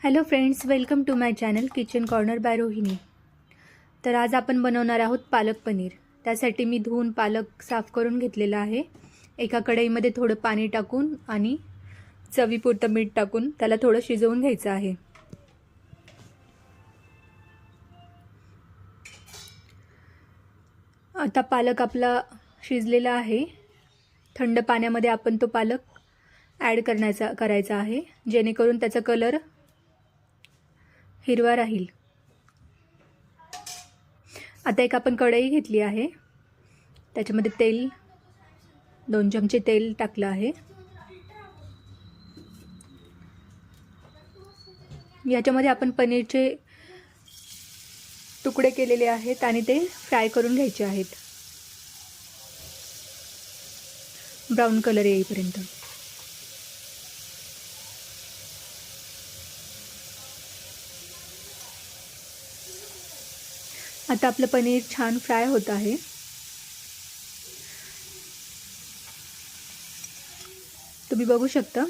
Hello friends, welcome to my channel kitchen corner by Rohini. तर आज आपण बनवणार आहोत पालक पनीर। त्यासाठी मी धुवून पालक साफ करून घेतलेला आहे। एका कढईमध्ये थोडं पाणी टाकून आणि चवीपुरतं मीठ टाकून त्याला थोडं शिजवून घ्यायचं आहे। आता पालक आपला शिजलेला आहे। थंड पाण्यामध्ये आपण तो पालक ॲड करायचा आहे, जेणेकरून त्याचा कलर हिरवा राहील। आता एक आपण कढई घेतली आहे, त्याच्यामध्ये तेल 2 चमचे तेल टाकलं आहे। याच्यामध्ये आपण पनीरचे तुकडे केलेले आहेत आणि ते फ्राय करून घ्यायचे आहेत, ब्राऊन कलर येईपर्यंत। आता आपलं पनीर छान फ्राय होत आहे। तुम्ही बघू शकता।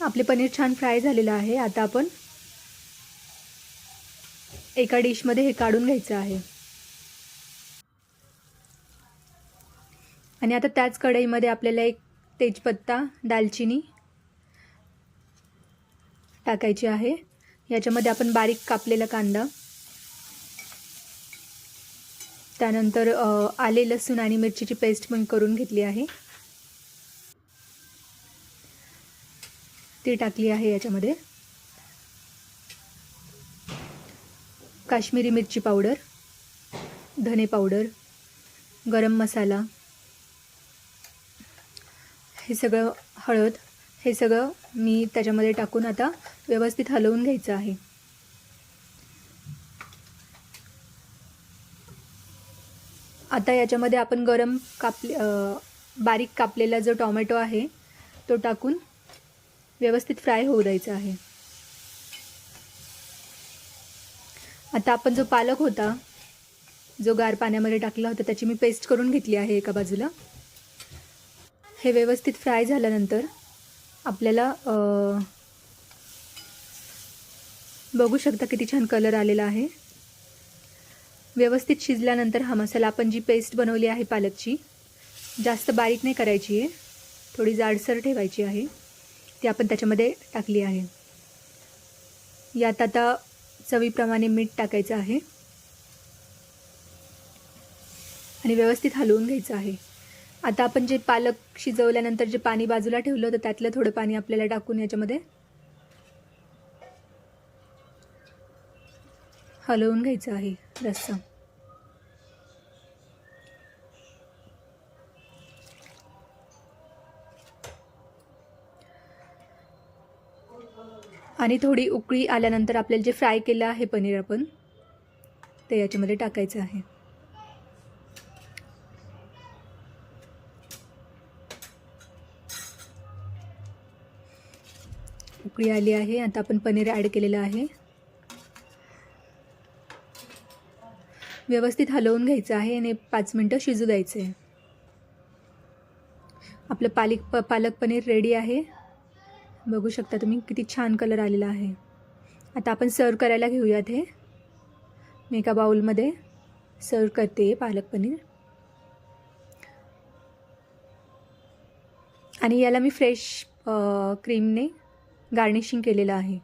आपले पनीर छान फ्राय झालेलं आहे। आता आपण एका डिशमध्ये हे काढून घ्यायचं आहे आणि आता त्याच कढईमध्ये आपल्याला एक तेजपत्ता, दालचिनी टाकायची आहे। याच्यामध्ये आपण बारीक कापलेला कांदा, त्यानंतर आले, लसूण आणि मिरचीची पेस्ट पण करून घेतली आहे, ती टाकली आहे। याच्यामध्ये काश्मीरी मिरची पावडर, धने पावडर, गरम मसाला, हे सगळं, हळद, हे सगळं मी त्याच्यामध्ये टाकून आता व्यवस्थित हलवून घ्यायचं आहे। आता याच्यामध्ये आपण बारीक कापलेला जो टोमॅटो आहे तो टाकून व्यवस्थित फ्राय होऊ द्यायचा आहे। आता आपण जो पालक होता, जो गार पाण्यामध्ये टाकला होता, त्याची मी पेस्ट करून घेतली आहे एका बाजूला। हे व्यवस्थित फ्राय झाल्यानंतर आपल्याला बघू शकता किती छान कलर आलेला आहे। व्यवस्थित शिजल्यानंतर हा मसाला, आपण जी पेस्ट बनवली आहे पालकची, जास्त बारीक नाही करायची आहे, थोडी जाडसर ठेवायची आहे, ती आपण त्याच्यामध्ये टाकली आहे। यात आता चवीप्रमाणे मीठ टाकायचं आहे आणि व्यवस्थित हलवून घ्यायचं आहे। आता आपण जे पालक शिजवल्यानंतर जे पाणी बाजूला ठेवलं होतं, त्यातलं थोडं पाणी आपल्याला टाकून याच्यामध्ये हलवून घ्यायचं आहे रस्सा। आणि थोडी उकळी आल्यानंतर आपल्याला जे फ्राय केलं आहे पनीर, आपण ते याच्यामध्ये टाकायचं आहे। उकळी आली आहे, आता आपण पनीर ॲड केलेलं आहे, व्यवस्थित हलवून घ्यायचं आहे आणि 5 मिनिटं शिजू द्यायचं आहे। आपलं पालक पनीर रेडी आहे। बघू शकता तुम्ही किती छान कलर आलेला आहे। आता आपण सर्व करायला घेऊयात। हे मी एका बाउलमध्ये सर्व करते पालक पनीर, आणि याला मी फ्रेश क्रीमने गार्निशिंग केलेलं आहे।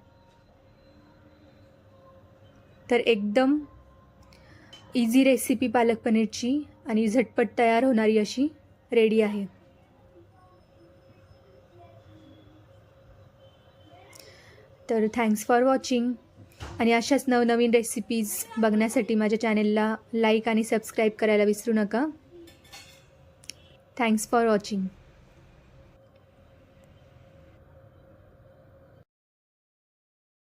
तर एकदम इझी रेसिपी पालक पनीरची आणि झटपट तयार होणारी अशी रेडी आहे। तर थँक्स फॉर वॉचिंग, आणि अशाच नवनवीन रेसिपीज बघण्यासाठी माझ्या चॅनेलला लाईक आणि सबस्क्राईब करायला विसरू नका। Thanks for watching.